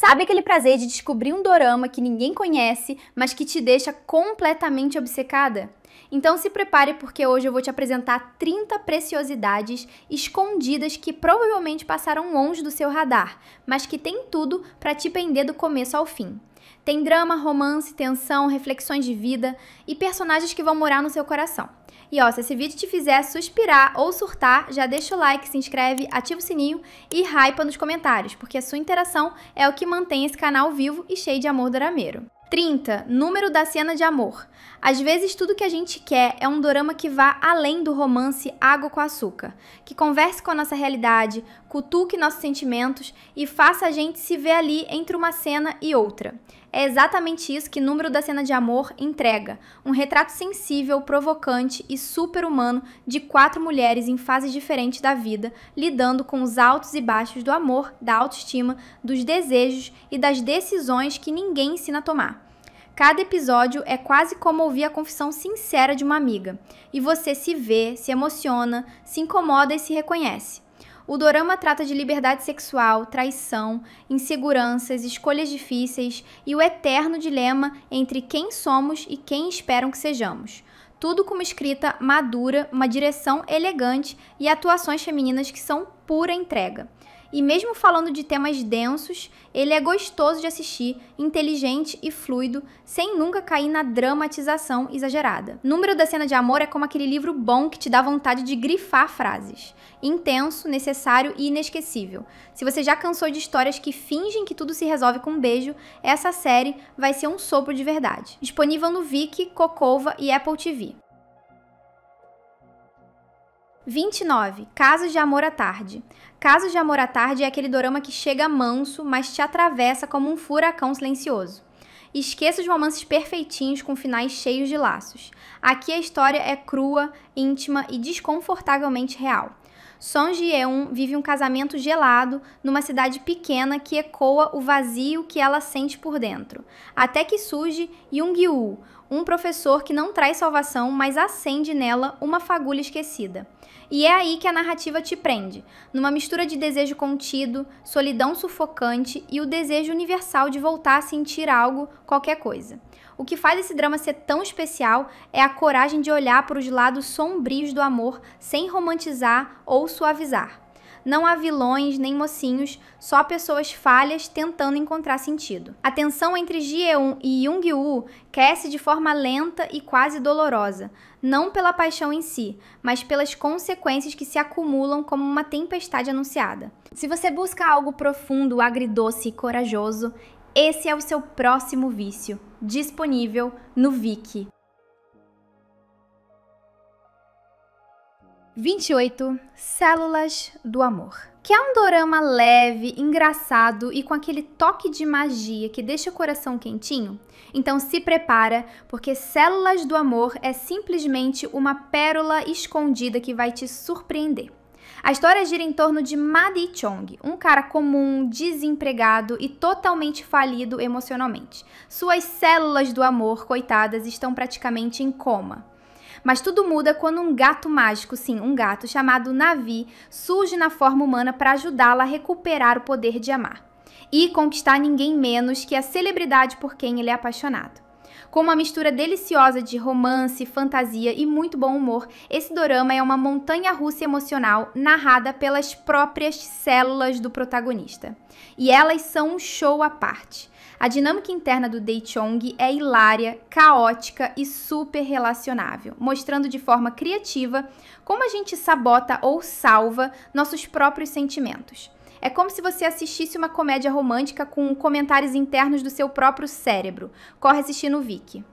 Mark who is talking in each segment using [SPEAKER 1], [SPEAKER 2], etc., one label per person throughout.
[SPEAKER 1] Sabe aquele prazer de descobrir um dorama que ninguém conhece, mas que te deixa completamente obcecada? Então se prepare porque hoje eu vou te apresentar 30 preciosidades escondidas que provavelmente passaram longe do seu radar, mas que tem tudo para te prender do começo ao fim. Tem drama, romance, tensão, reflexões de vida e personagens que vão morar no seu coração. E ó, se esse vídeo te fizer suspirar ou surtar, já deixa o like, se inscreve, ativa o sininho e hypa nos comentários, porque a sua interação é o que mantém esse canal vivo e cheio de amor dorameiro. 30. Número da cena de amor. Às vezes tudo que a gente quer é um dorama que vá além do romance água com açúcar, que converse com a nossa realidade, cutuque nossos sentimentos e faça a gente se ver ali entre uma cena e outra. É exatamente isso que Número da Cena de Amor entrega, um retrato sensível, provocante e super-humano de 4 mulheres em fases diferentes da vida, lidando com os altos e baixos do amor, da autoestima, dos desejos e das decisões que ninguém ensina a tomar. Cada episódio é quase como ouvir a confissão sincera de uma amiga, e você se vê, se emociona, se incomoda e se reconhece. O dorama trata de liberdade sexual, traição, inseguranças, escolhas difíceis e o eterno dilema entre quem somos e quem esperam que sejamos. Tudo com uma escrita madura, uma direção elegante e atuações femininas que são pura entrega. E mesmo falando de temas densos, ele é gostoso de assistir, inteligente e fluido, sem nunca cair na dramatização exagerada. Número da Cena de Amor é como aquele livro bom que te dá vontade de grifar frases. Intenso, necessário e inesquecível. Se você já cansou de histórias que fingem que tudo se resolve com um beijo, essa série vai ser um sopro de verdade. Disponível no Viki, Cocova e Apple TV. 29. Casos de Amor à Tarde. Casos de Amor à Tarde é aquele dorama que chega manso, mas te atravessa como um furacão silencioso. Esqueça os romances perfeitinhos com finais cheios de laços. Aqui a história é crua, íntima e desconfortavelmente real. Song Ji-eun vive um casamento gelado numa cidade pequena que ecoa o vazio que ela sente por dentro. Até que surge Young-woo, um professor que não traz salvação, mas acende nela uma fagulha esquecida. E é aí que a narrativa te prende, numa mistura de desejo contido, solidão sufocante e o desejo universal de voltar a sentir algo, qualquer coisa. O que faz esse drama ser tão especial é a coragem de olhar para os lados sombrios do amor sem romantizar ou suavizar. Não há vilões nem mocinhos, só pessoas falhas tentando encontrar sentido. A tensão entre Ji-eun e Young-woo cresce de forma lenta e quase dolorosa, não pela paixão em si, mas pelas consequências que se acumulam como uma tempestade anunciada. Se você busca algo profundo, agridoce e corajoso, esse é o seu próximo vício, disponível no Viki. 28. Células do Amor. Que é um dorama leve, engraçado e com aquele toque de magia que deixa o coração quentinho? Então se prepara, porque Células do Amor é simplesmente uma pérola escondida que vai te surpreender. A história gira em torno de Ma Di-chong, um cara comum, desempregado e totalmente falido emocionalmente. Suas células do amor, coitadas, estão praticamente em coma. Mas tudo muda quando um gato mágico, sim, um gato chamado Navi, surge na forma humana para ajudá-la a recuperar o poder de amar e conquistar ninguém menos que a celebridade por quem ele é apaixonado. Com uma mistura deliciosa de romance, fantasia e muito bom humor, esse dorama é uma montanha-russa emocional narrada pelas próprias células do protagonista. E elas são um show à parte. A dinâmica interna do Dae-chong é hilária, caótica e super relacionável, mostrando de forma criativa como a gente sabota ou salva nossos próprios sentimentos. É como se você assistisse uma comédia romântica com comentários internos do seu próprio cérebro. Corre assistir no Viki.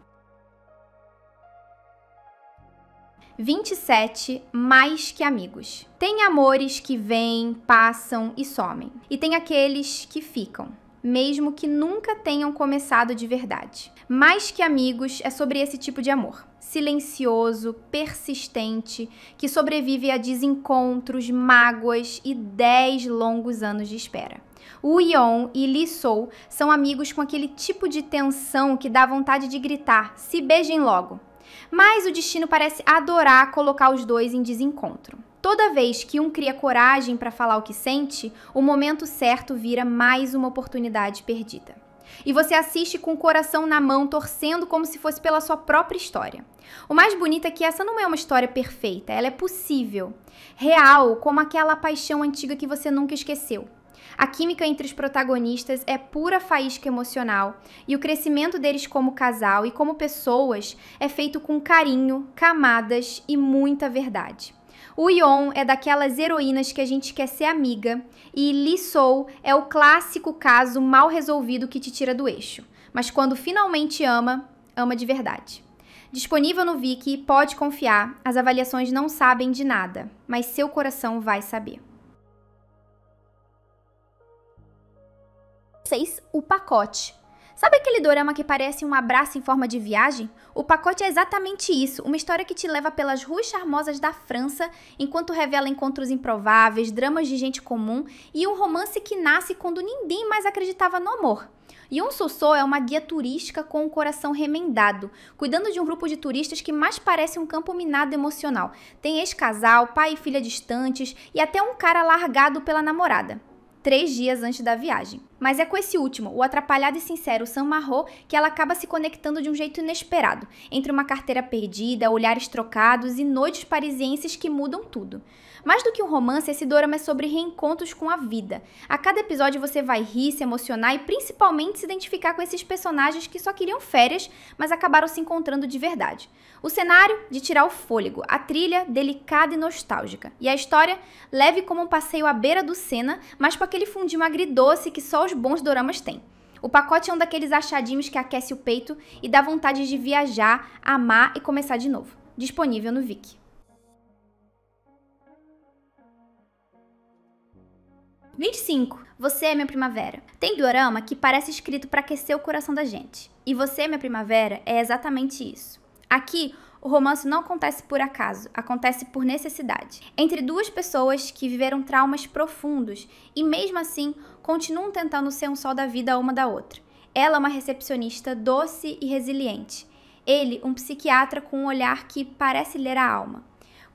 [SPEAKER 1] 27. Mais que amigos. Tem amores que vêm, passam e somem. E tem aqueles que ficam, mesmo que nunca tenham começado de verdade. Mais que amigos é sobre esse tipo de amor. Silencioso, persistente, que sobrevive a desencontros, mágoas e 10 longos anos de espera. Woo Yeon e Lee Soo são amigos com aquele tipo de tensão que dá vontade de gritar, se beijem logo. Mas o destino parece adorar colocar os dois em desencontro. Toda vez que um cria coragem para falar o que sente, o momento certo vira mais uma oportunidade perdida. E você assiste com o coração na mão, torcendo como se fosse pela sua própria história. O mais bonito é que essa não é uma história perfeita, ela é possível, real, como aquela paixão antiga que você nunca esqueceu. A química entre os protagonistas é pura faísca emocional e o crescimento deles como casal e como pessoas é feito com carinho, camadas e muita verdade. O Yeon é daquelas heroínas que a gente quer ser amiga e Lee Soo é o clássico caso mal resolvido que te tira do eixo. Mas quando finalmente ama, ama de verdade. Disponível no Viki, pode confiar, as avaliações não sabem de nada, mas seu coração vai saber. 6. O pacote. Sabe aquele dorama que parece um abraço em forma de viagem? O pacote é exatamente isso, uma história que te leva pelas ruas charmosas da França, enquanto revela encontros improváveis, dramas de gente comum e um romance que nasce quando ninguém mais acreditava no amor. Yoon Soo é uma guia turística com o coração remendado, cuidando de um grupo de turistas que mais parece um campo minado emocional. Tem ex-casal, pai e filha distantes e até um cara largado pela namorada. 3 dias antes da viagem. Mas é com esse último, o atrapalhado e sincero Sam Ma-ho, que ela acaba se conectando de um jeito inesperado, entre uma carteira perdida, olhares trocados e noites parisienses que mudam tudo. Mais do que um romance, esse dorama é sobre reencontros com a vida. A cada episódio você vai rir, se emocionar e principalmente se identificar com esses personagens que só queriam férias, mas acabaram se encontrando de verdade. O cenário, de tirar o fôlego, a trilha, delicada e nostálgica. E a história, leve como um passeio à beira do Sena, mas com aquele fundinho agridoce que só os bons doramas têm. O pacote é um daqueles achadinhos que aquece o peito e dá vontade de viajar, amar e começar de novo. Disponível no Viki. 25. Você é minha primavera. Tem dorama que parece escrito para aquecer o coração da gente. E Você é minha primavera é exatamente isso. Aqui, o romance não acontece por acaso, acontece por necessidade. Entre duas pessoas que viveram traumas profundos e mesmo assim continuam tentando ser um sol da vida uma da outra. Ela é uma recepcionista doce e resiliente. Ele, um psiquiatra com um olhar que parece ler a alma.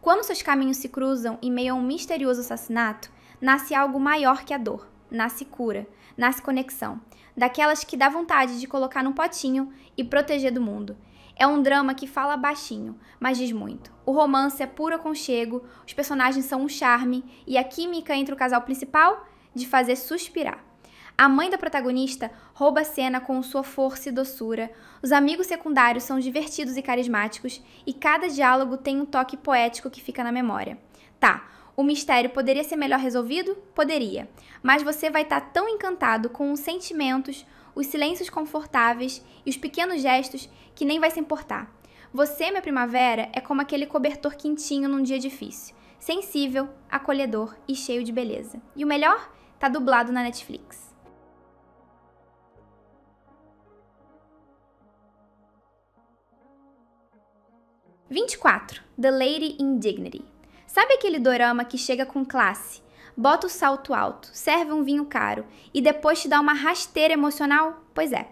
[SPEAKER 1] Quando seus caminhos se cruzam em meio a um misterioso assassinato, nasce algo maior que a dor, nasce cura, nasce conexão, daquelas que dá vontade de colocar num potinho e proteger do mundo. É um drama que fala baixinho, mas diz muito. O romance é puro aconchego, os personagens são um charme e a química entre o casal principal de fazer suspirar. A mãe da protagonista rouba a cena com sua força e doçura, os amigos secundários são divertidos e carismáticos e cada diálogo tem um toque poético que fica na memória. Tá, o mistério poderia ser melhor resolvido? Poderia. Mas você vai estar tão encantado com os sentimentos, os silêncios confortáveis e os pequenos gestos que nem vai se importar. Você, minha primavera, é como aquele cobertor quentinho num dia difícil. Sensível, acolhedor e cheio de beleza. E o melhor? Tá dublado na Netflix. – 24. The Lady in Dignity. Sabe aquele dorama que chega com classe, bota o salto alto, serve um vinho caro e depois te dá uma rasteira emocional? Pois é.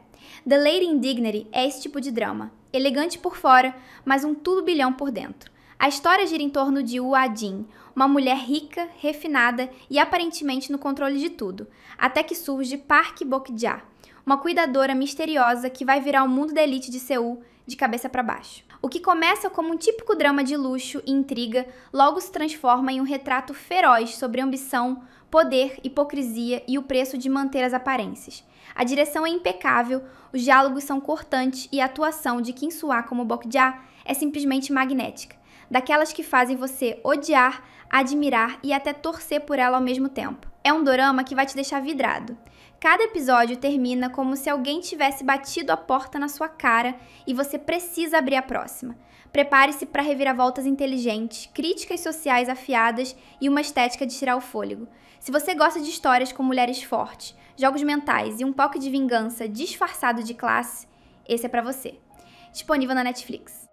[SPEAKER 1] The Lady in Dignity é esse tipo de drama. Elegante por fora, mas um turbilhão por dentro. A história gira em torno de Woo Ah-jin, uma mulher rica, refinada e aparentemente no controle de tudo, até que surge Park Bok-ja, uma cuidadora misteriosa que vai virar o mundo da elite de Seul de cabeça para baixo. O que começa como um típico drama de luxo e intriga, logo se transforma em um retrato feroz sobre ambição, poder, hipocrisia e o preço de manter as aparências. A direção é impecável, os diálogos são cortantes e a atuação de Kim Soo-ah como Bok-ja é simplesmente magnética, daquelas que fazem você odiar, admirar e até torcer por ela ao mesmo tempo. É um dorama que vai te deixar vidrado. Cada episódio termina como se alguém tivesse batido a porta na sua cara e você precisa abrir a próxima. Prepare-se para reviravoltas inteligentes, críticas sociais afiadas e uma estética de tirar o fôlego. Se você gosta de histórias com mulheres fortes, jogos mentais e um toque de vingança disfarçado de classe, esse é para você. Disponível na Netflix.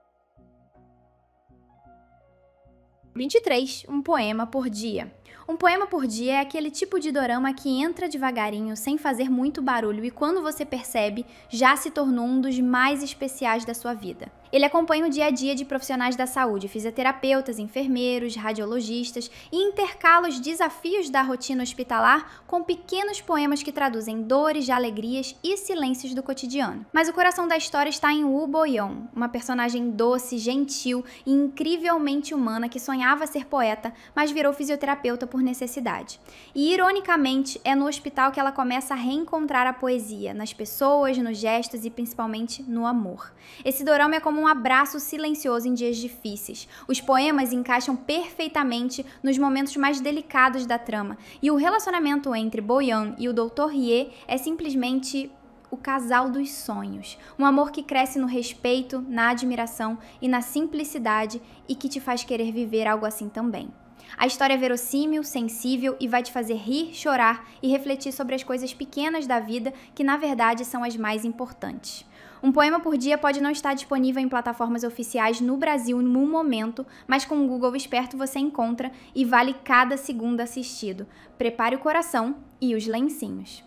[SPEAKER 1] 23. Um poema por dia. Um poema por dia é aquele tipo de dorama que entra devagarinho, sem fazer muito barulho e quando você percebe, já se tornou um dos mais especiais da sua vida. Ele acompanha o dia a dia de profissionais da saúde, fisioterapeutas, enfermeiros, radiologistas e intercala os desafios da rotina hospitalar com pequenos poemas que traduzem dores, alegrias e silêncios do cotidiano. Mas o coração da história está em Woo Bo-young, uma personagem doce, gentil e incrivelmente humana que sonhava ser poeta, mas virou fisioterapeuta por necessidade. E, ironicamente, é no hospital que ela começa a reencontrar a poesia, nas pessoas, nos gestos e principalmente no amor. Esse dorama é como um abraço silencioso em dias difíceis. Os poemas encaixam perfeitamente nos momentos mais delicados da trama, e o relacionamento entre Bo-young e o Dr. Hye é simplesmente o casal dos sonhos. Um amor que cresce no respeito, na admiração e na simplicidade e que te faz querer viver algo assim também. A história é verossímil, sensível e vai te fazer rir, chorar e refletir sobre as coisas pequenas da vida que na verdade são as mais importantes. Um poema por dia pode não estar disponível em plataformas oficiais no Brasil no momento, mas com o Google esperto você encontra e vale cada segundo assistido. Prepare o coração e os lencinhos.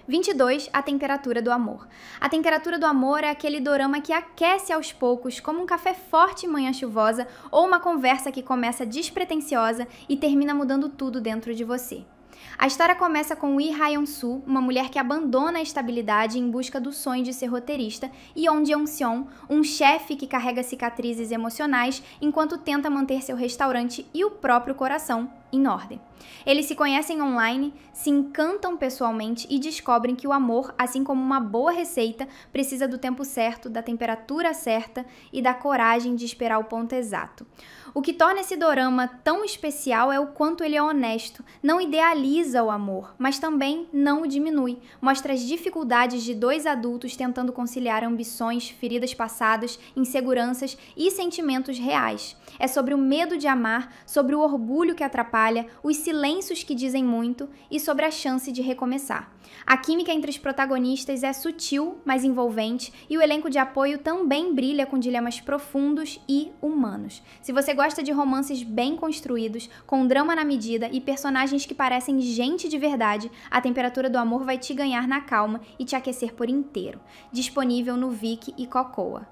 [SPEAKER 1] 22. A Temperatura do Amor. A Temperatura do Amor é aquele dorama que aquece aos poucos, como um café forte em manhã chuvosa ou uma conversa que começa despretensiosa e termina mudando tudo dentro de você. A história começa com Lee Hyun-soo, uma mulher que abandona a estabilidade em busca do sonho de ser roteirista, e Yeon Jeong-seon, um chefe que carrega cicatrizes emocionais enquanto tenta manter seu restaurante e o próprio coração em ordem. Eles se conhecem online, se encantam pessoalmente e descobrem que o amor, assim como uma boa receita, precisa do tempo certo, da temperatura certa e da coragem de esperar o ponto exato. O que torna esse dorama tão especial é o quanto ele é honesto, não idealiza o amor, mas também não o diminui. Mostra as dificuldades de dois adultos tentando conciliar ambições, feridas passadas, inseguranças e sentimentos reais. É sobre o medo de amar, sobre o orgulho que atrapalha, os silêncios que dizem muito e sobre a chance de recomeçar. A química entre os protagonistas é sutil, mas envolvente, e o elenco de apoio também brilha com dilemas profundos e humanos. Se você gosta de romances bem construídos, com drama na medida e personagens que parecem gente de verdade, A Temperatura do Amor vai te ganhar na calma e te aquecer por inteiro. Disponível no Viki e Cocoa.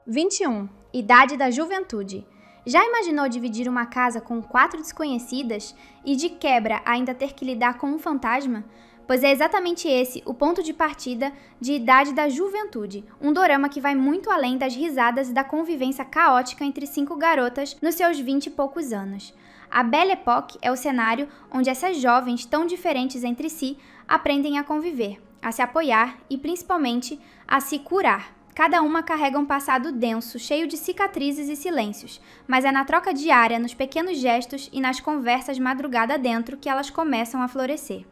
[SPEAKER 1] 21. Idade da Juventude. Já imaginou dividir uma casa com 4 desconhecidas e, de quebra, ainda ter que lidar com um fantasma? Pois é exatamente esse o ponto de partida de Idade da Juventude, um dorama que vai muito além das risadas e da convivência caótica entre 5 garotas nos seus 20 e poucos anos. A Belle Époque é o cenário onde essas jovens tão diferentes entre si aprendem a conviver, a se apoiar e, principalmente, a se curar. Cada uma carrega um passado denso, cheio de cicatrizes e silêncios, mas é na troca diária, nos pequenos gestos e nas conversas madrugada dentro que elas começam a florescer.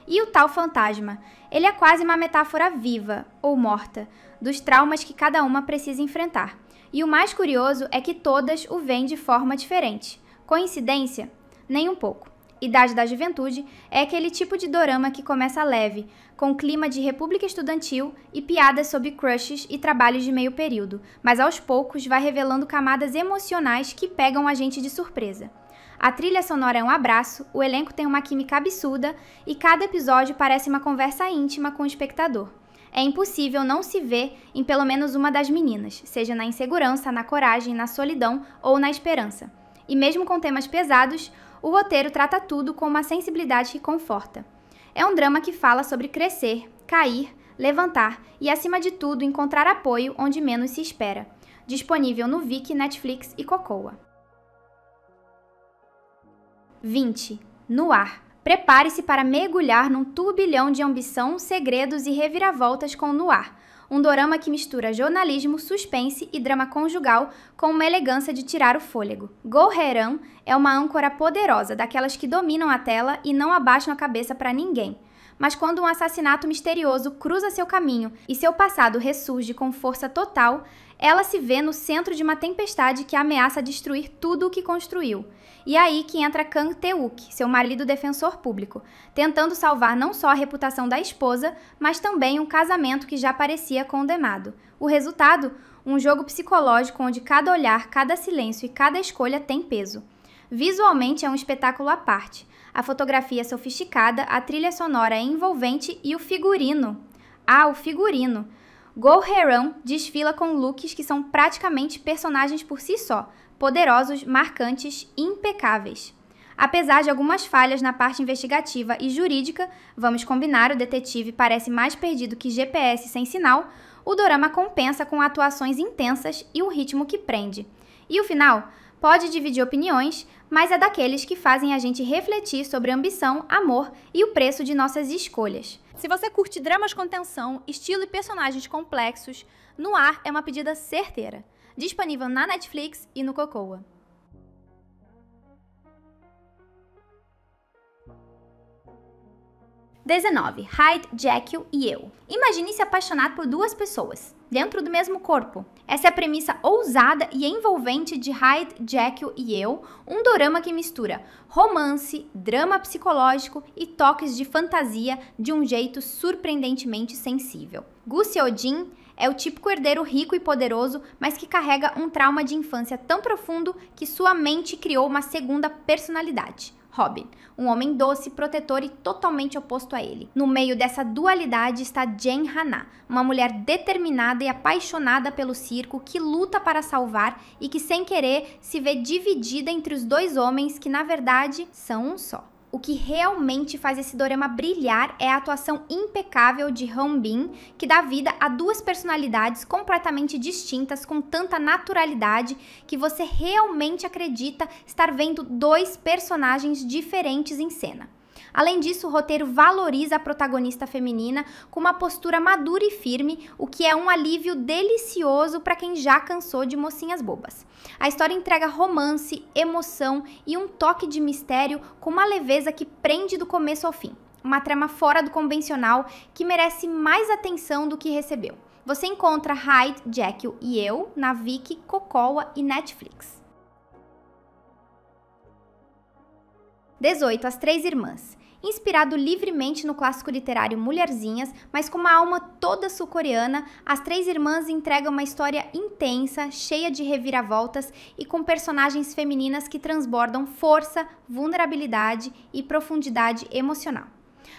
[SPEAKER 1] E o tal fantasma? Ele é quase uma metáfora viva, ou morta, dos traumas que cada uma precisa enfrentar. E o mais curioso é que todas o veem de forma diferente. Coincidência? Nem um pouco. Idade da Juventude é aquele tipo de dorama que começa leve, com clima de república estudantil e piadas sobre crushes e trabalhos de meio período, mas aos poucos vai revelando camadas emocionais que pegam a gente de surpresa. A trilha sonora é um abraço, o elenco tem uma química absurda e cada episódio parece uma conversa íntima com o espectador. É impossível não se ver em pelo menos uma das meninas, seja na insegurança, na coragem, na solidão ou na esperança. E mesmo com temas pesados, o roteiro trata tudo com uma sensibilidade que conforta. É um drama que fala sobre crescer, cair, levantar e, acima de tudo, encontrar apoio onde menos se espera. Disponível no Viki, Netflix e Cocoa. 20. No Ar. Prepare-se para mergulhar num turbilhão de ambição, segredos e reviravoltas com No Ar. Um dorama que mistura jornalismo, suspense e drama conjugal com uma elegância de tirar o fôlego. Go Hae-ran é uma âncora poderosa, daquelas que dominam a tela e não abaixam a cabeça para ninguém. Mas quando um assassinato misterioso cruza seu caminho e seu passado ressurge com força total, Ela se vê no centro de uma tempestade que ameaça destruir tudo o que construiu. E é aí que entra Kang Tae-wook, seu marido defensor público, tentando salvar não só a reputação da esposa, mas também um casamento que já parecia condenado. O resultado? Um jogo psicológico onde cada olhar, cada silêncio e cada escolha tem peso. Visualmente é um espetáculo à parte. A fotografia é sofisticada, a trilha sonora é envolvente e o figurino. Ah, o figurino! Go Hye-ran desfila com looks que são praticamente personagens por si só, poderosos, marcantes e impecáveis. Apesar de algumas falhas na parte investigativa e jurídica, vamos combinar, o detetive parece mais perdido que GPS sem sinal, o dorama compensa com atuações intensas e um ritmo que prende. E o final? Pode dividir opiniões, mas é daqueles que fazem a gente refletir sobre ambição, amor e o preço de nossas escolhas. Se você curte dramas com tensão, estilo e personagens complexos, Noir é uma pedida certeira. Disponível na Netflix e no Cocoa. 19. Hyde, Jekyll e eu. Imagine se apaixonar por duas pessoas, dentro do mesmo corpo. Essa é a premissa ousada e envolvente de Hyde, Jekyll e eu, um dorama que mistura romance, drama psicológico e toques de fantasia de um jeito surpreendentemente sensível. Gu Seo-jin é o típico herdeiro rico e poderoso, mas que carrega um trauma de infância tão profundo que sua mente criou uma segunda personalidade. Robin, um homem doce, protetor e totalmente oposto a ele. No meio dessa dualidade está Jen Hana, uma mulher determinada e apaixonada pelo circo que luta para salvar e que sem querer se vê dividida entre os dois homens que na verdade são um só. O que realmente faz esse dorama brilhar é a atuação impecável de Han Bin, que dá vida a duas personalidades completamente distintas com tanta naturalidade que você realmente acredita estar vendo dois personagens diferentes em cena. Além disso, o roteiro valoriza a protagonista feminina com uma postura madura e firme, o que é um alívio delicioso para quem já cansou de mocinhas bobas. A história entrega romance, emoção e um toque de mistério com uma leveza que prende do começo ao fim. Uma trama fora do convencional que merece mais atenção do que recebeu. Você encontra Hyde, Jekyll e eu na Viki, Cocoa e Netflix. 18. As Três Irmãs. Inspirado livremente no clássico literário Mulherzinhas, mas com uma alma toda sul-coreana, As Três Irmãs entregam uma história intensa, cheia de reviravoltas e com personagens femininas que transbordam força, vulnerabilidade e profundidade emocional.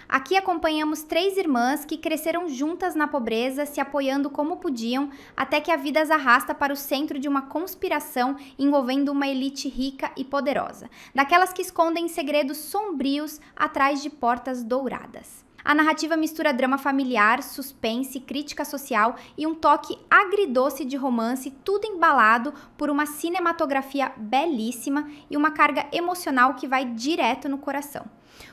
[SPEAKER 1] Aqui acompanhamos três irmãs que cresceram juntas na pobreza, se apoiando como podiam, até que a vida as arrasta para o centro de uma conspiração envolvendo uma elite rica e poderosa, daquelas que escondem segredos sombrios atrás de portas douradas. A narrativa mistura drama familiar, suspense, crítica social e um toque agridoce de romance, tudo embalado por uma cinematografia belíssima e uma carga emocional que vai direto no coração.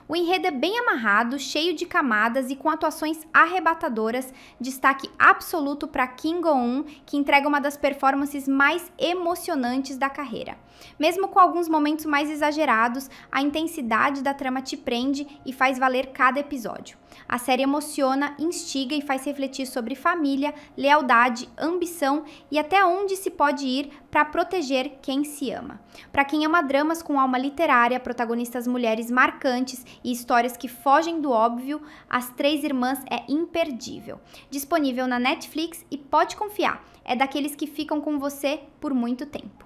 [SPEAKER 1] O enredo é bem amarrado, cheio de camadas e com atuações arrebatadoras, destaque absoluto para Kim Go-eun, que entrega uma das performances mais emocionantes da carreira. Mesmo com alguns momentos mais exagerados, a intensidade da trama te prende e faz valer cada episódio. A série emociona, instiga e faz refletir sobre família, lealdade, ambição e até onde se pode ir para proteger quem se ama. Para quem ama dramas com alma literária, protagonistas mulheres marcantes e histórias que fogem do óbvio, As Três Irmãs é imperdível. Disponível na Netflix e pode confiar, é daqueles que ficam com você por muito tempo.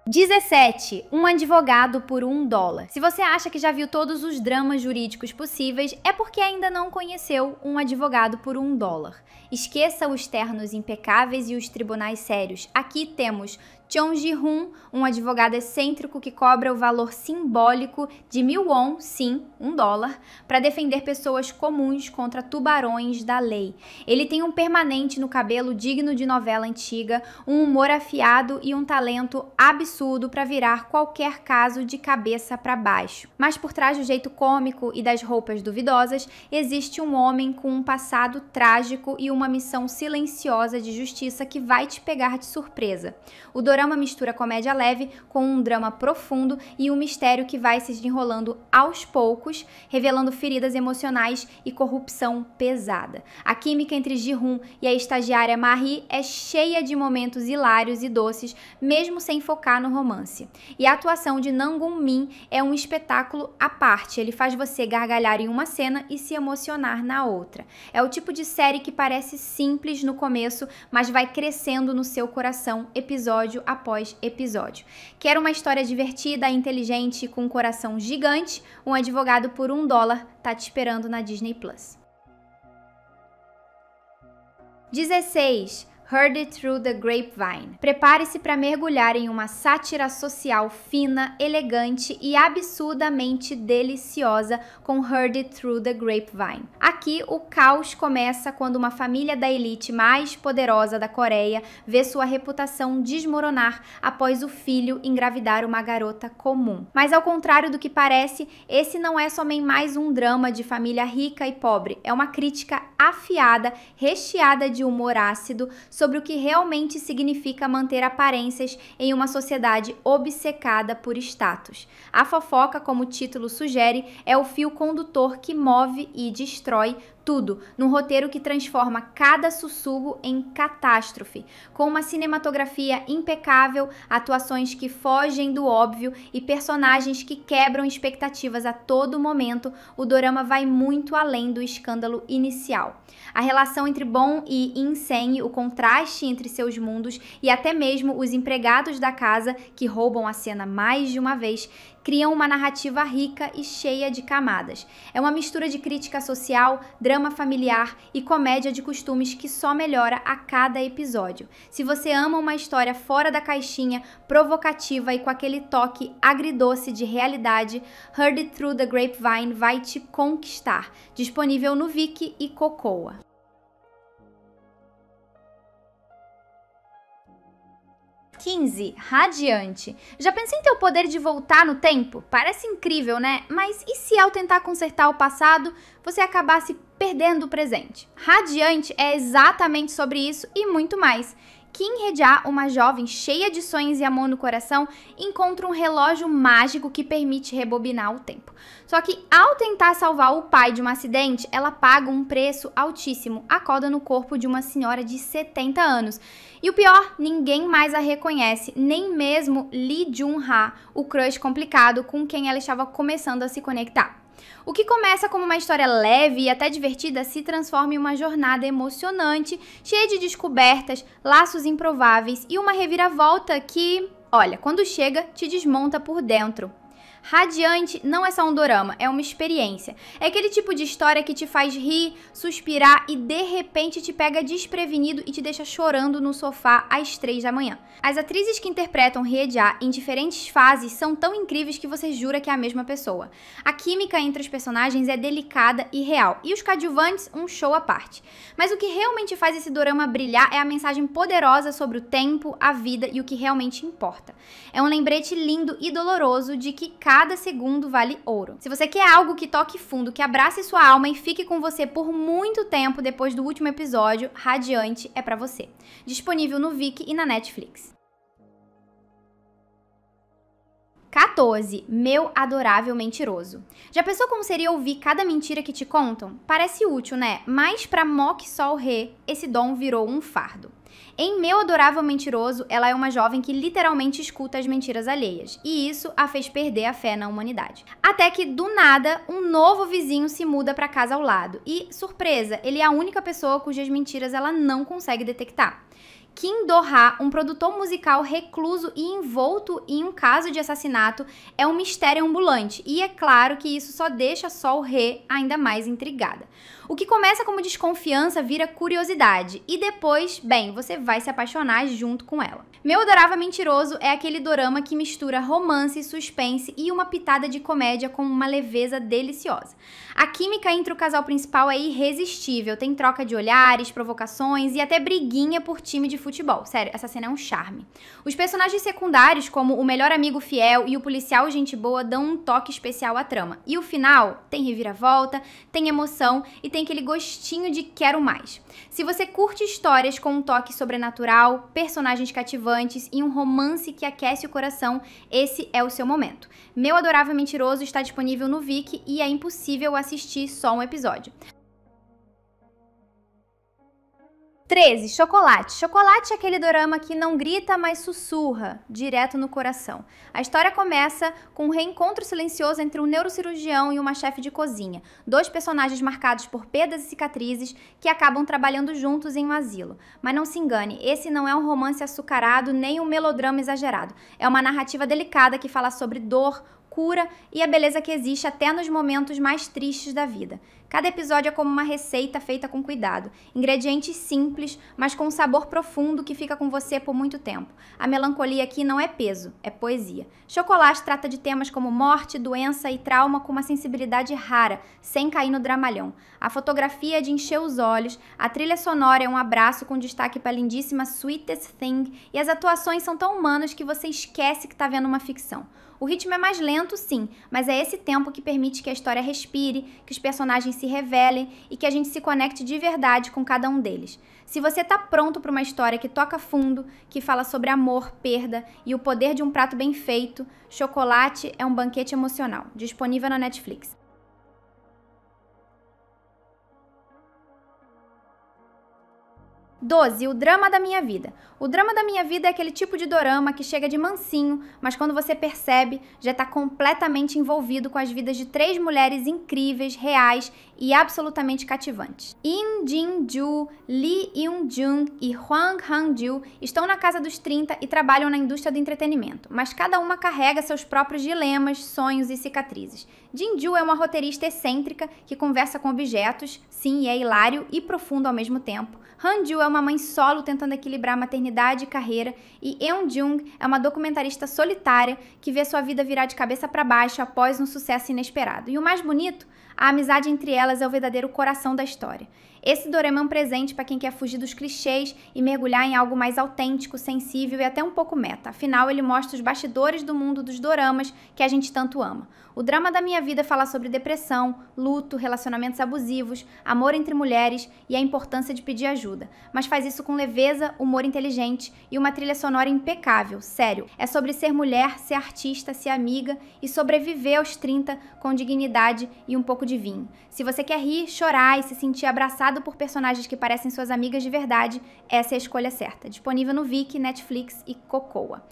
[SPEAKER 1] 17. Um advogado por $1. Se você acha que já viu todos os dramas jurídicos possíveis, é porque ainda não conheceu Um Advogado por $1. Esqueça os ternos impecáveis e os tribunais sérios. Aqui temos Chong Ji-hoon, um advogado excêntrico que cobra o valor simbólico de 1.000 won, sim, $1, para defender pessoas comuns contra tubarões da lei. Ele tem um permanente no cabelo digno de novela antiga, um humor afiado e um talento absurdo para virar qualquer caso de cabeça para baixo. Mas por trás do jeito cômico e das roupas duvidosas, existe um homem com um passado trágico e uma missão silenciosa de justiça que vai te pegar de surpresa. O dorama mistura comédia leve com um drama profundo e um mistério que vai se desenrolando aos poucos, revelando feridas emocionais e corrupção pesada. A química entre Ji-hoon e a estagiária Marie é cheia de momentos hilários e doces, mesmo sem focar no romance. E a atuação de Nam-gun é um espetáculo à parte. Ele faz você gargalhar em uma cena e se emocionar na outra. É o tipo de série que parece simples no começo, mas vai crescendo no seu coração episódio após episódio. Quer uma história divertida, inteligente e com um coração gigante? Um advogado por $1 tá te esperando na Disney Plus. 16. Heard It Through the Grapevine. Prepare-se para mergulhar em uma sátira social fina, elegante e absurdamente deliciosa com Heard It Through the Grapevine. Aqui, o caos começa quando uma família da elite mais poderosa da Coreia vê sua reputação desmoronar após o filho engravidar uma garota comum. Mas ao contrário do que parece, esse não é somente mais um drama de família rica e pobre. É uma crítica afiada, recheada de humor ácido, sobre o que realmente significa manter aparências em uma sociedade obcecada por status. A fofoca, como o título sugere, é o fio condutor que move e destrói tudo, num roteiro que transforma cada sussurro em catástrofe, com uma cinematografia impecável, atuações que fogem do óbvio e personagens que quebram expectativas a todo momento. O dorama vai muito além do escândalo inicial. A relação entre Bom e In-sen, o contraste entre seus mundos e até mesmo os empregados da casa, que roubam a cena mais de uma vez, criam uma narrativa rica e cheia de camadas. É uma mistura de crítica social, drama familiar e comédia de costumes que só melhora a cada episódio. Se você ama uma história fora da caixinha, provocativa e com aquele toque agridoce de realidade, Heard It Through the Grapevine vai te conquistar. Disponível no Viki e Cocoa. 15. Radiante. Já pensei em ter o poder de voltar no tempo? Parece incrível, né? Mas e se ao tentar consertar o passado, você acabasse perdendo o presente? Radiante é exatamente sobre isso e muito mais. Kim Hye-ja, uma jovem cheia de sonhos e amor no coração, encontra um relógio mágico que permite rebobinar o tempo. Só que ao tentar salvar o pai de um acidente, ela paga um preço altíssimo, acorda no corpo de uma senhora de 70 anos. E o pior, ninguém mais a reconhece, nem mesmo Lee Jun-ha, o crush complicado com quem ela estava começando a se conectar. O que começa como uma história leve e até divertida se transforma em uma jornada emocionante, cheia de descobertas, laços improváveis e uma reviravolta que, olha, quando chega, te desmonta por dentro. Radiante não é só um dorama, é uma experiência. É aquele tipo de história que te faz rir, suspirar e de repente te pega desprevenido e te deixa chorando no sofá às 3 da manhã. As atrizes que interpretam Hye-ja em diferentes fases são tão incríveis que você jura que é a mesma pessoa. A química entre os personagens é delicada e real, e os coadjuvantes um show à parte. Mas o que realmente faz esse dorama brilhar é a mensagem poderosa sobre o tempo, a vida e o que realmente importa. É um lembrete lindo e doloroso de que cada segundo vale ouro. Se você quer algo que toque fundo, que abrace sua alma e fique com você por muito tempo depois do último episódio, Radiante é pra você. Disponível no Viki e na Netflix. 14. Meu Adorável Mentiroso. Já pensou como seria ouvir cada mentira que te contam? Parece útil, né? Mas pra Mok Sol-hye, esse dom virou um fardo. Em Meu Adorável Mentiroso, ela é uma jovem que literalmente escuta as mentiras alheias, e isso a fez perder a fé na humanidade. Até que, do nada, um novo vizinho se muda pra casa ao lado, e, surpresa, ele é a única pessoa cujas mentiras ela não consegue detectar. Kim Do-ha, um produtor musical recluso e envolto em um caso de assassinato, é um mistério ambulante, e é claro que isso só deixa Sol-hye ainda mais intrigada. O que começa como desconfiança vira curiosidade, e depois, bem, você vai se apaixonar junto com ela. Meu Adorável Mentiroso é aquele dorama que mistura romance, suspense e uma pitada de comédia com uma leveza deliciosa. A química entre o casal principal é irresistível, tem troca de olhares, provocações e até briguinha por time de futebol. Sério, essa cena é um charme. Os personagens secundários, como o melhor amigo fiel e o policial gente boa, dão um toque especial à trama. E o final tem reviravolta, tem emoção e tem aquele gostinho de quero mais. Se você curte histórias com um toque sobrenatural, personagens cativantes e um romance que aquece o coração, esse é o seu momento. Meu Adorável Mentiroso está disponível no Viki e é impossível assistir só um episódio. 13. Chocolate. Chocolate é aquele dorama que não grita, mas sussurra, direto no coração. A história começa com um reencontro silencioso entre um neurocirurgião e uma chefe de cozinha. Dois personagens marcados por perdas e cicatrizes que acabam trabalhando juntos em um asilo. Mas não se engane, esse não é um romance açucarado nem um melodrama exagerado. É uma narrativa delicada que fala sobre dor, cura e a beleza que existe até nos momentos mais tristes da vida. Cada episódio é como uma receita feita com cuidado. Ingredientes simples, mas com um sabor profundo que fica com você por muito tempo. A melancolia aqui não é peso, é poesia. Chocolate trata de temas como morte, doença e trauma com uma sensibilidade rara, sem cair no dramalhão. A fotografia é de encher os olhos, a trilha sonora é um abraço com destaque para a lindíssima Sweetest Thing e as atuações são tão humanas que você esquece que está vendo uma ficção. O ritmo é mais lento, sim, mas é esse tempo que permite que a história respire, que os personagens se revelem e que a gente se conecte de verdade com cada um deles. Se você está pronto para uma história que toca fundo, que fala sobre amor, perda e o poder de um prato bem feito, Chocolate é um banquete emocional, disponível na Netflix. 12. O drama da minha vida. O drama da minha vida é aquele tipo de dorama que chega de mansinho, mas quando você percebe, já está completamente envolvido com as vidas de 3 mulheres incríveis, reais e absolutamente cativantes. Im Jin-joo, Lee Eun-jung e Hwang Han-joo estão na casa dos 30 e trabalham na indústria do entretenimento, mas cada uma carrega seus próprios dilemas, sonhos e cicatrizes. Jin-joo é uma roteirista excêntrica que conversa com objetos, sim, é hilário e profundo ao mesmo tempo. Han-joo é uma mãe solo tentando equilibrar maternidade e carreira, e Eun-jung é uma documentarista solitária que vê sua vida virar de cabeça para baixo após um sucesso inesperado. E o mais bonito, a amizade entre elas é o verdadeiro coração da história. Esse dorama é um presente para quem quer fugir dos clichês e mergulhar em algo mais autêntico, sensível e até um pouco meta. Afinal, ele mostra os bastidores do mundo dos doramas que a gente tanto ama. O drama da minha vida fala sobre depressão, luto, relacionamentos abusivos, amor entre mulheres e a importância de pedir ajuda. Mas faz isso com leveza, humor inteligente e uma trilha sonora impecável. Sério, é sobre ser mulher, ser artista, ser amiga e sobreviver aos 30 com dignidade e um pouco de vinho. Se você quer rir, chorar e se sentir abraçado por personagens que parecem suas amigas de verdade, essa é a escolha certa. Disponível no Viki, Netflix e Cocoa.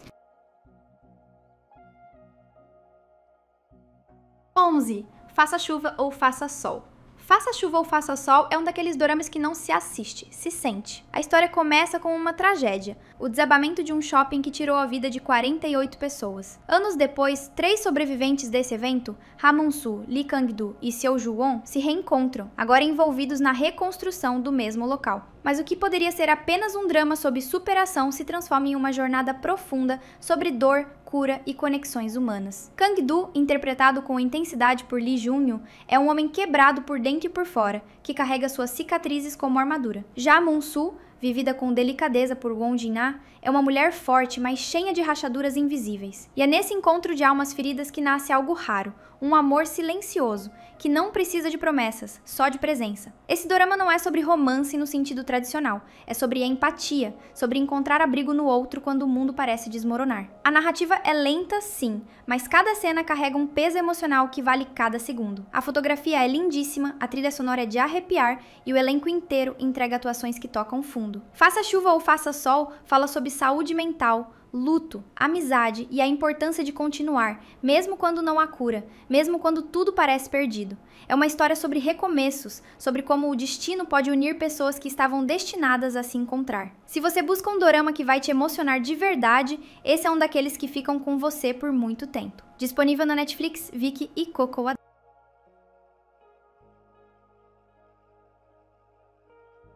[SPEAKER 1] 11. Faça chuva ou faça sol. Faça chuva ou faça sol é um daqueles doramas que não se assiste, se sente. A história começa com uma tragédia, o desabamento de um shopping que tirou a vida de 48 pessoas. Anos depois, 3 sobreviventes desse evento, Ha Moon-soo, Lee Kang-doo e Seo Joo-won, se reencontram, agora envolvidos na reconstrução do mesmo local. Mas o que poderia ser apenas um drama sobre superação se transforma em uma jornada profunda sobre dor, cura e conexões humanas. Kang-doo, interpretado com intensidade por Lee Jun-yoon, é um homem quebrado por dentro e por fora, que carrega suas cicatrizes como armadura. Já Moon-soo, vivida com delicadeza por Won Jin-ah, é uma mulher forte, mas cheia de rachaduras invisíveis. E é nesse encontro de almas feridas que nasce algo raro, um amor silencioso, que não precisa de promessas, só de presença. Esse dorama não é sobre romance no sentido tradicional, é sobre empatia, sobre encontrar abrigo no outro quando o mundo parece desmoronar. A narrativa é lenta, sim, mas cada cena carrega um peso emocional que vale cada segundo. A fotografia é lindíssima, a trilha sonora é de arrepiar e o elenco inteiro entrega atuações que tocam fundo. Faça chuva ou faça sol fala sobre saúde mental, luto, amizade e a importância de continuar, mesmo quando não há cura, mesmo quando tudo parece perdido. É uma história sobre recomeços, sobre como o destino pode unir pessoas que estavam destinadas a se encontrar. Se você busca um dorama que vai te emocionar de verdade, esse é um daqueles que ficam com você por muito tempo. Disponível na Netflix, Viki e Cocoa.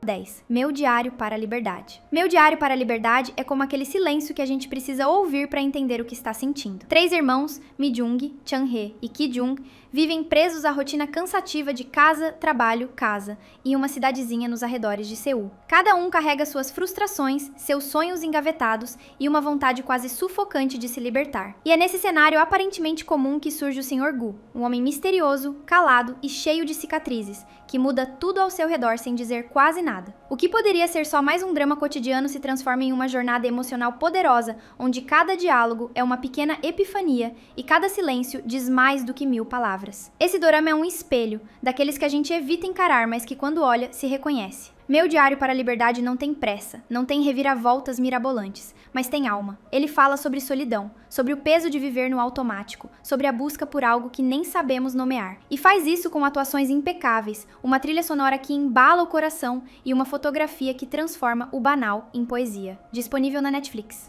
[SPEAKER 1] 10. Meu Diário para a Liberdade. Meu Diário para a Liberdade é como aquele silêncio que a gente precisa ouvir para entender o que está sentindo. 3 irmãos, Mi-jung, Chan-hye e Ki-jung, Vivem presos à rotina cansativa de casa, trabalho, casa e uma cidadezinha nos arredores de Seul. Cada um carrega suas frustrações, seus sonhos engavetados e uma vontade quase sufocante de se libertar. E é nesse cenário aparentemente comum que surge o Sr. Gu, um homem misterioso, calado e cheio de cicatrizes, que muda tudo ao seu redor sem dizer quase nada. O que poderia ser só mais um drama cotidiano se transforma em uma jornada emocional poderosa, onde cada diálogo é uma pequena epifania e cada silêncio diz mais do que 1000 palavras. Esse dorama é um espelho, daqueles que a gente evita encarar, mas que quando olha, se reconhece. Meu Diário para a Liberdade não tem pressa, não tem reviravoltas mirabolantes, mas tem alma. Ele fala sobre solidão, sobre o peso de viver no automático, sobre a busca por algo que nem sabemos nomear. E faz isso com atuações impecáveis, uma trilha sonora que embala o coração e uma fotografia que transforma o banal em poesia. Disponível na Netflix.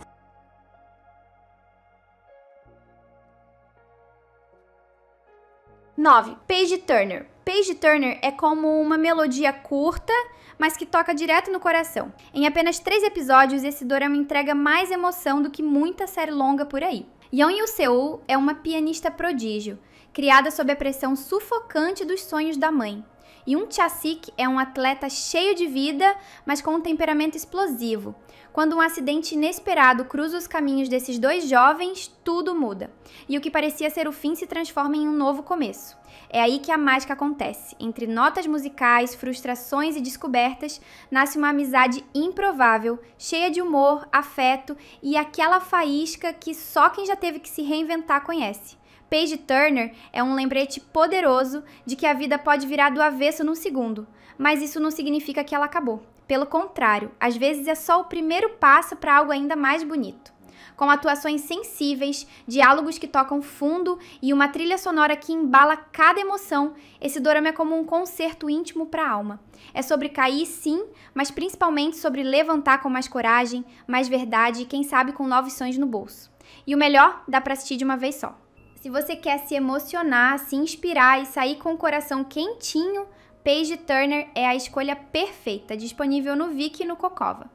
[SPEAKER 1] 9. Page Turner. Page Turner é como uma melodia curta, mas que toca direto no coração. Em apenas 3 episódios, esse dorama entrega mais emoção do que muita série longa por aí. Yeon Yu-seul é uma pianista prodígio, criada sob a pressão sufocante dos sonhos da mãe. Yoon Cha-sik é um atleta cheio de vida, mas com um temperamento explosivo. Quando um acidente inesperado cruza os caminhos desses dois jovens, tudo muda. E o que parecia ser o fim se transforma em um novo começo. É aí que a mágica acontece. Entre notas musicais, frustrações e descobertas, nasce uma amizade improvável, cheia de humor, afeto e aquela faísca que só quem já teve que se reinventar conhece. Page Turner é um lembrete poderoso de que a vida pode virar do avesso num segundo, mas isso não significa que ela acabou. Pelo contrário, às vezes é só o primeiro passo para algo ainda mais bonito. Com atuações sensíveis, diálogos que tocam fundo e uma trilha sonora que embala cada emoção, esse dorama é como um concerto íntimo para a alma. É sobre cair, sim, mas principalmente sobre levantar com mais coragem, mais verdade e quem sabe com novos sonhos no bolso. E o melhor, dá para assistir de uma vez só. Se você quer se emocionar, se inspirar e sair com o coração quentinho, Page Turner é a escolha perfeita, disponível no Viki e no Cocova.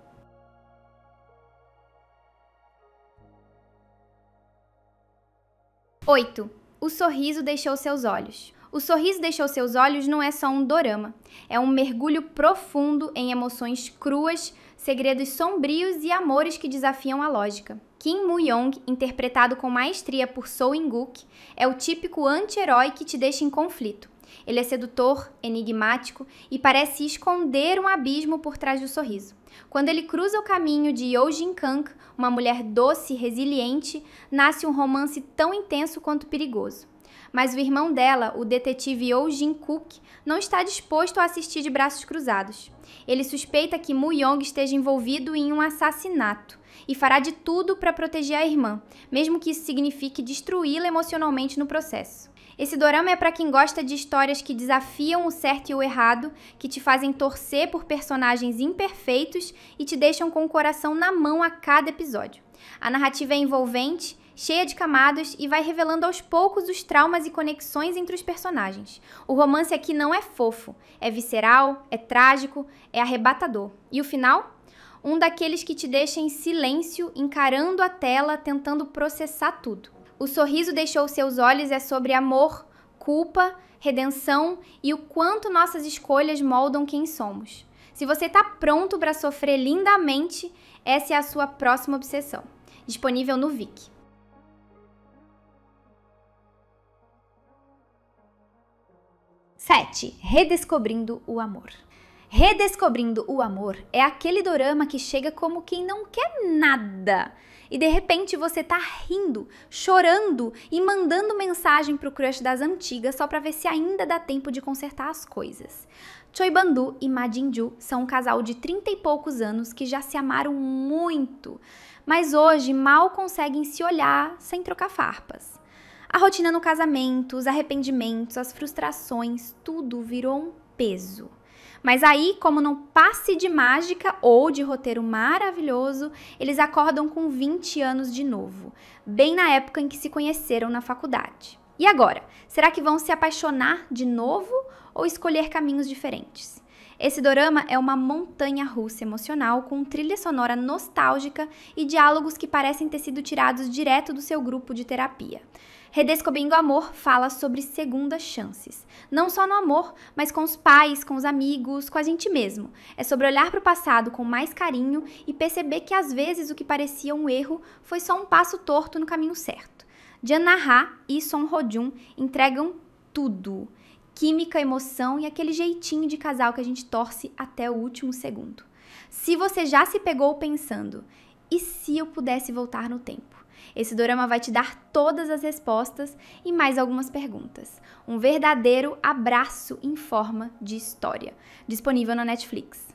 [SPEAKER 1] 8. O Sorriso Deixou Seus Olhos. O Sorriso Deixou Seus Olhos não é só um dorama, é um mergulho profundo em emoções cruas, segredos sombrios e amores que desafiam a lógica. Kim Moo-young, interpretado com maestria por Seo In-guk, é o típico anti-herói que te deixa em conflito. Ele é sedutor, enigmático e parece esconder um abismo por trás do sorriso. Quando ele cruza o caminho de Yoo Jin-kang, uma mulher doce e resiliente, nasce um romance tão intenso quanto perigoso. Mas o irmão dela, o detetive Yoo Jin-kook, não está disposto a assistir de braços cruzados. Ele suspeita que Moo-young esteja envolvido em um assassinato e fará de tudo para proteger a irmã, mesmo que isso signifique destruí-la emocionalmente no processo. Esse dorama é para quem gosta de histórias que desafiam o certo e o errado, que te fazem torcer por personagens imperfeitos e te deixam com o coração na mão a cada episódio. A narrativa é envolvente, cheia de camadas e vai revelando aos poucos os traumas e conexões entre os personagens. O romance aqui não é fofo, é visceral, é trágico, é arrebatador. E o final? Um daqueles que te deixa em silêncio, encarando a tela, tentando processar tudo. O Sorriso Deixou Seus Olhos é sobre amor, culpa, redenção e o quanto nossas escolhas moldam quem somos. Se você está pronto para sofrer lindamente, essa é a sua próxima obsessão. Disponível no Viki. 7. Redescobrindo o Amor. Redescobrindo o Amor é aquele dorama que chega como quem não quer nada. E de repente você tá rindo, chorando e mandando mensagem pro crush das antigas só pra ver se ainda dá tempo de consertar as coisas. Choi Bandu e Ma Jin-ju são um casal de 30 e poucos anos que já se amaram muito, mas hoje mal conseguem se olhar sem trocar farpas. A rotina no casamento, os arrependimentos, as frustrações, tudo virou um peso. Mas aí, como num passe de mágica ou de roteiro maravilhoso, eles acordam com 20 anos de novo, bem na época em que se conheceram na faculdade. E agora, será que vão se apaixonar de novo ou escolher caminhos diferentes? Esse dorama é uma montanha-russa emocional com trilha sonora nostálgica e diálogos que parecem ter sido tirados direto do seu grupo de terapia. Redescobrindo o Amor fala sobre segundas chances. Não só no amor, mas com os pais, com os amigos, com a gente mesmo. É sobre olhar para o passado com mais carinho e perceber que às vezes o que parecia um erro foi só um passo torto no caminho certo. Jang Ha e Son Ho-jun entregam tudo. Química, emoção e aquele jeitinho de casal que a gente torce até o último segundo. Se você já se pegou pensando, e se eu pudesse voltar no tempo? Esse dorama vai te dar todas as respostas e mais algumas perguntas. Um verdadeiro abraço em forma de história. Disponível na Netflix.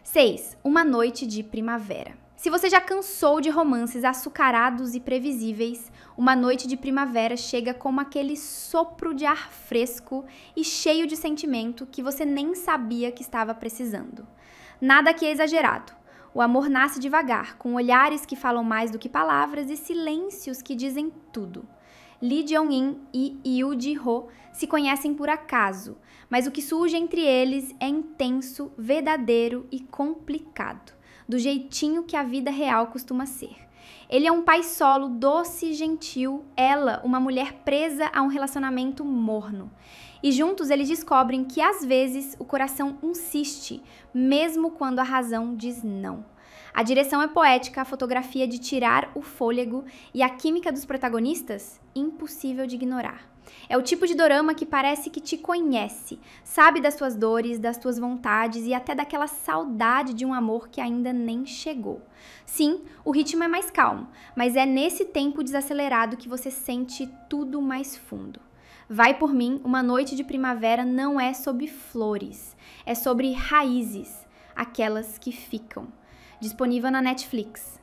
[SPEAKER 1] 6. Uma noite de primavera. Se você já cansou de romances açucarados e previsíveis, Uma Noite de Primavera chega como aquele sopro de ar fresco e cheio de sentimento que você nem sabia que estava precisando. Nada aqui é exagerado. O amor nasce devagar, com olhares que falam mais do que palavras e silêncios que dizem tudo. Lee Jong-in e Yoo Ji-ho se conhecem por acaso, mas o que surge entre eles é intenso, verdadeiro e complicado, do jeitinho que a vida real costuma ser. Ele é um pai solo, doce e gentil, ela, uma mulher presa a um relacionamento morno. E juntos eles descobrem que às vezes o coração insiste, mesmo quando a razão diz não. A direção é poética, a fotografia de tirar o fôlego e a química dos protagonistas, impossível de ignorar. É o tipo de dorama que parece que te conhece, sabe das tuas dores, das tuas vontades e até daquela saudade de um amor que ainda nem chegou. Sim, o ritmo é mais calmo, mas é nesse tempo desacelerado que você sente tudo mais fundo. Vai por mim, Uma Noite de Primavera não é sobre flores, é sobre raízes, aquelas que ficam. Disponível na Netflix.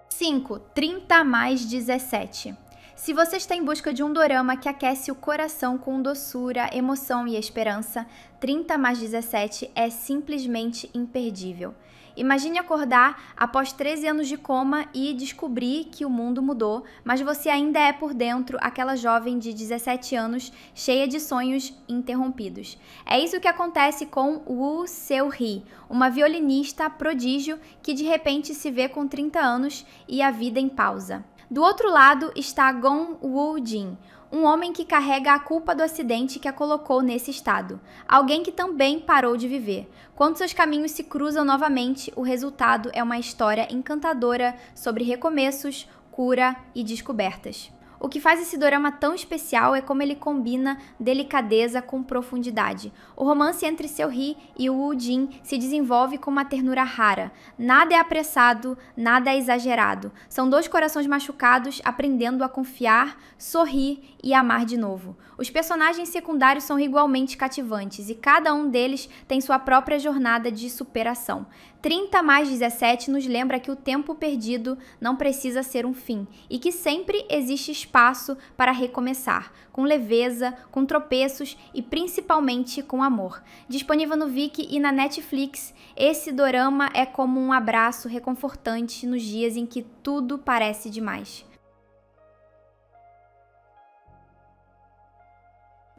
[SPEAKER 1] Cinco, 30 mais 17. Se você está em busca de um dorama que aquece o coração com doçura, emoção e esperança, 30 mais 17 é simplesmente imperdível. Imagine acordar após 13 anos de coma e descobrir que o mundo mudou, mas você ainda é por dentro aquela jovem de 17 anos cheia de sonhos interrompidos. É isso que acontece com Woo Seo-hee, uma violinista prodígio que de repente se vê com 30 anos e a vida em pausa. Do outro lado está Gong Woo-jin, um homem que carrega a culpa do acidente que a colocou nesse estado. Alguém que também parou de viver. Quando seus caminhos se cruzam novamente, o resultado é uma história encantadora sobre recomeços, cura e descobertas. O que faz esse dorama tão especial é como ele combina delicadeza com profundidade. O romance entre Seo-hee e Woo Jin se desenvolve com uma ternura rara. Nada é apressado, nada é exagerado. São dois corações machucados aprendendo a confiar, sorrir e amar de novo. Os personagens secundários são igualmente cativantes e cada um deles tem sua própria jornada de superação. 30 mais 17 nos lembra que o tempo perdido não precisa ser um fim e que sempre existe espaço para recomeçar, com leveza, com tropeços e principalmente com amor. Disponível no Viki e na Netflix, esse dorama é como um abraço reconfortante nos dias em que tudo parece demais.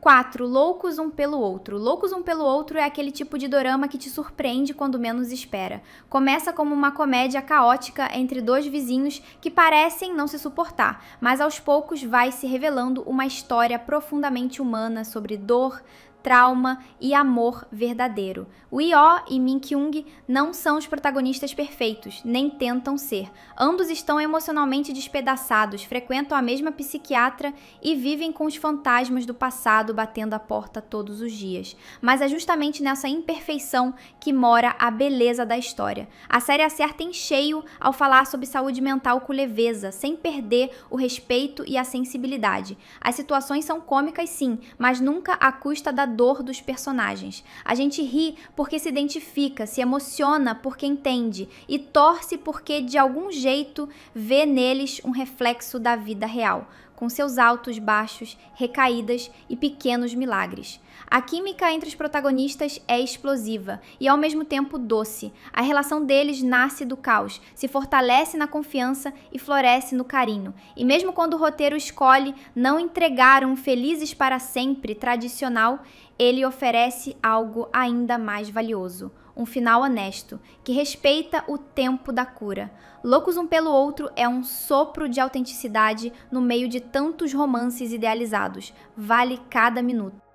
[SPEAKER 1] 4. Loucos um pelo outro. Loucos um pelo outro é aquele tipo de dorama que te surpreende quando menos espera. Começa como uma comédia caótica entre dois vizinhos que parecem não se suportar, mas aos poucos vai se revelando uma história profundamente humana sobre dor, trauma e amor verdadeiro. O Io e Min Kyung não são os protagonistas perfeitos, nem tentam ser. Ambos estão emocionalmente despedaçados, frequentam a mesma psiquiatra e vivem com os fantasmas do passado batendo a porta todos os dias. Mas é justamente nessa imperfeição que mora a beleza da história. A série acerta em cheio ao falar sobre saúde mental com leveza, sem perder o respeito e a sensibilidade. As situações são cômicas sim, mas nunca à custa da dor dos personagens. A gente ri porque se identifica, se emociona porque entende e torce porque de algum jeito vê neles um reflexo da vida real. com seus altos, baixos, recaídas e pequenos milagres. A química entre os protagonistas é explosiva e ao mesmo tempo doce. A relação deles nasce do caos, se fortalece na confiança e floresce no carinho. E mesmo quando o roteiro escolhe não entregar um felizes para sempre tradicional, ele oferece algo ainda mais valioso. Um final honesto, que respeita o tempo da cura. Loucos um pelo outro é um sopro de autenticidade no meio de tantos romances idealizados. Vale cada minuto.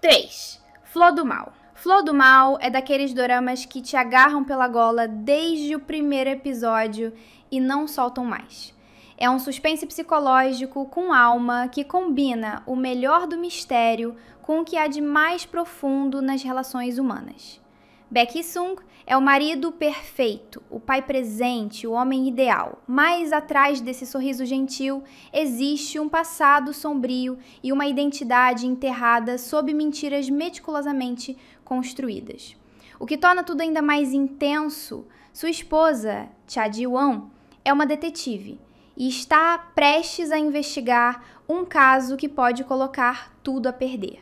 [SPEAKER 1] 3. Flor do Mal. Flor do Mal é daqueles doramas que te agarram pela gola desde o primeiro episódio e não soltam mais. É um suspense psicológico com alma que combina o melhor do mistério com o que há de mais profundo nas relações humanas. Baek Hee-sung é o marido perfeito, o pai presente, o homem ideal. Mas atrás desse sorriso gentil existe um passado sombrio e uma identidade enterrada sob mentiras meticulosamente construídas. O que torna tudo ainda mais intenso, sua esposa, Cha Ji-won, é uma detetive e está prestes a investigar um caso que pode colocar tudo a perder.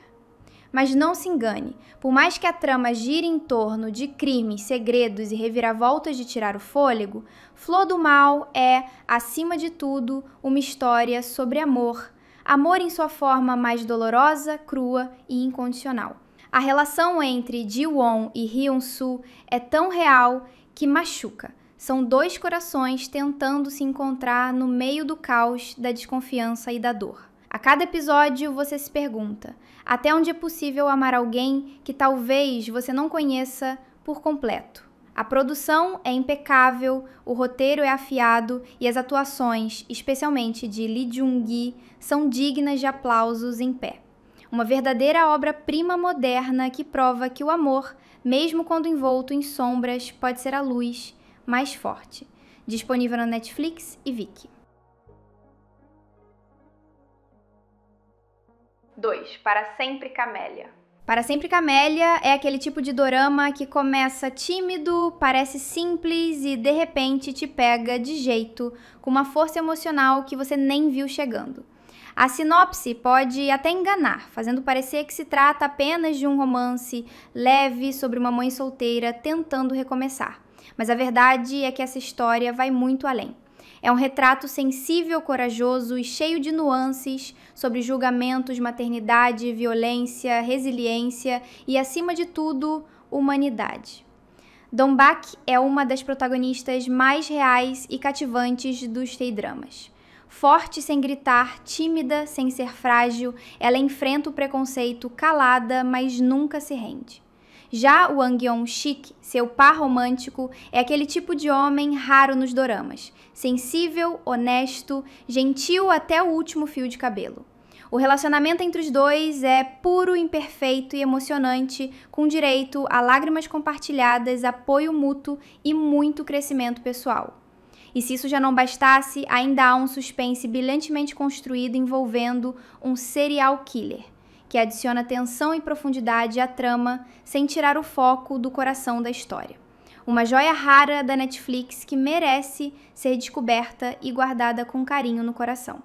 [SPEAKER 1] Mas não se engane, por mais que a trama gire em torno de crimes, segredos e reviravoltas de tirar o fôlego, Flor do Mal é, acima de tudo, uma história sobre amor. Amor em sua forma mais dolorosa, crua e incondicional. A relação entre Ji-won e Hyun-soo é tão real que machuca. São dois corações tentando se encontrar no meio do caos, da desconfiança e da dor. A cada episódio você se pergunta, até onde é possível amar alguém que talvez você não conheça por completo? A produção é impecável, o roteiro é afiado e as atuações, especialmente de Lee Jung-gi, são dignas de aplausos em pé. Uma verdadeira obra-prima moderna que prova que o amor, mesmo quando envolto em sombras, pode ser a luz mais forte. Disponível na Netflix e Viki. 2. Para Sempre Camélia. Para Sempre Camélia é aquele tipo de dorama que começa tímido, parece simples e de repente te pega de jeito, com uma força emocional que você nem viu chegando. A sinopse pode até enganar, fazendo parecer que se trata apenas de um romance leve sobre uma mãe solteira tentando recomeçar. Mas a verdade é que essa história vai muito além. É um retrato sensível, corajoso e cheio de nuances sobre julgamentos, maternidade, violência, resiliência e, acima de tudo, humanidade. Dong-bak é uma das protagonistas mais reais e cativantes dos K-dramas. Forte sem gritar, tímida sem ser frágil, ela enfrenta o preconceito calada, mas nunca se rende. Já o Wang Yeon-sik, seu par romântico, é aquele tipo de homem raro nos doramas. Sensível, honesto, gentil até o último fio de cabelo. O relacionamento entre os dois é puro, imperfeito e emocionante, com direito a lágrimas compartilhadas, apoio mútuo e muito crescimento pessoal. E se isso já não bastasse, ainda há um suspense brilhantemente construído envolvendo um serial killer, que adiciona tensão e profundidade à trama sem tirar o foco do coração da história. Uma joia rara da Netflix que merece ser descoberta e guardada com carinho no coração.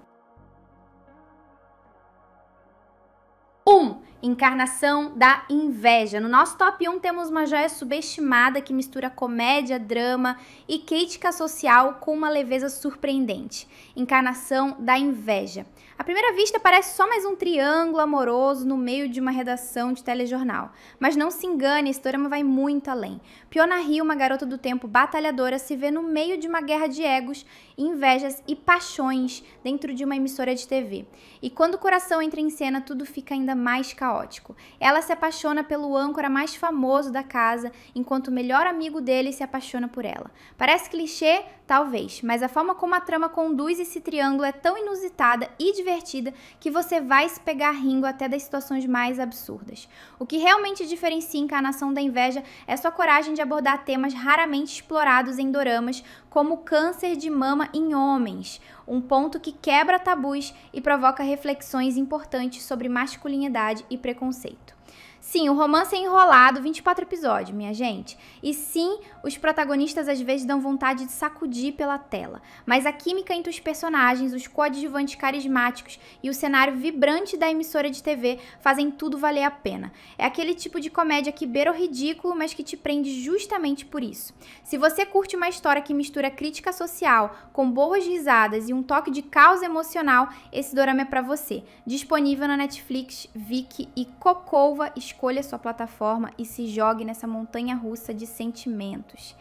[SPEAKER 1] 1. Encarnação da Inveja. No nosso top 1 temos uma joia subestimada que mistura comédia, drama e crítica social com uma leveza surpreendente. Encarnação da Inveja. À primeira vista parece só mais um triângulo amoroso no meio de uma redação de telejornal. Mas não se engane, esse drama vai muito além. Pyona-hee, uma garota do tempo batalhadora, se vê no meio de uma guerra de egos, invejas e paixões dentro de uma emissora de TV. E quando o coração entra em cena, tudo fica ainda mais caótico. Ela se apaixona pelo âncora mais famoso da casa, enquanto o melhor amigo dele se apaixona por ela. Parece clichê? Talvez, mas a forma como a trama conduz esse triângulo é tão inusitada e divertida que você vai se pegar rindo até das situações mais absurdas. O que realmente diferencia a Encarnação da Inveja é sua coragem de abordar temas raramente explorados em doramas, como o câncer de mama em homens, um ponto que quebra tabus e provoca reflexões importantes sobre masculinidade e preconceito. Sim, o romance é enrolado, 24 episódios, minha gente. E sim, os protagonistas às vezes dão vontade de sacudir pela tela. Mas a química entre os personagens, os coadjuvantes carismáticos e o cenário vibrante da emissora de TV fazem tudo valer a pena. É aquele tipo de comédia que beira o ridículo, mas que te prende justamente por isso. Se você curte uma história que mistura crítica social, com boas risadas e um toque de caos emocional, esse dorama é pra você. Disponível na Netflix, Viki e Cocova. Escolha sua plataforma e se jogue nessa montanha-russa de sentimentos.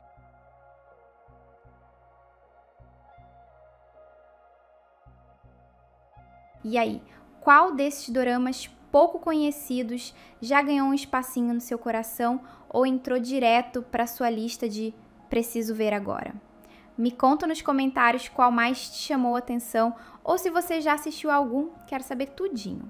[SPEAKER 1] E aí, qual desses doramas pouco conhecidos já ganhou um espacinho no seu coração ou entrou direto para sua lista de preciso ver agora? Me conta nos comentários qual mais te chamou a atenção ou se você já assistiu a algum, quero saber tudinho.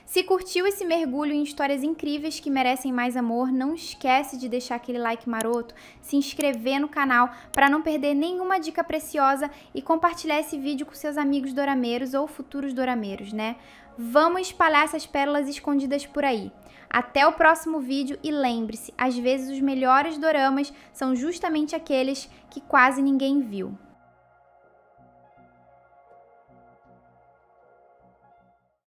[SPEAKER 1] Se curtiu esse mergulho em histórias incríveis que merecem mais amor, não esquece de deixar aquele like maroto, se inscrever no canal para não perder nenhuma dica preciosa e compartilhar esse vídeo com seus amigos dorameiros ou futuros dorameiros, né? Vamos espalhar essas pérolas escondidas por aí. Até o próximo vídeo e lembre-se, às vezes os melhores doramas são justamente aqueles que quase ninguém viu.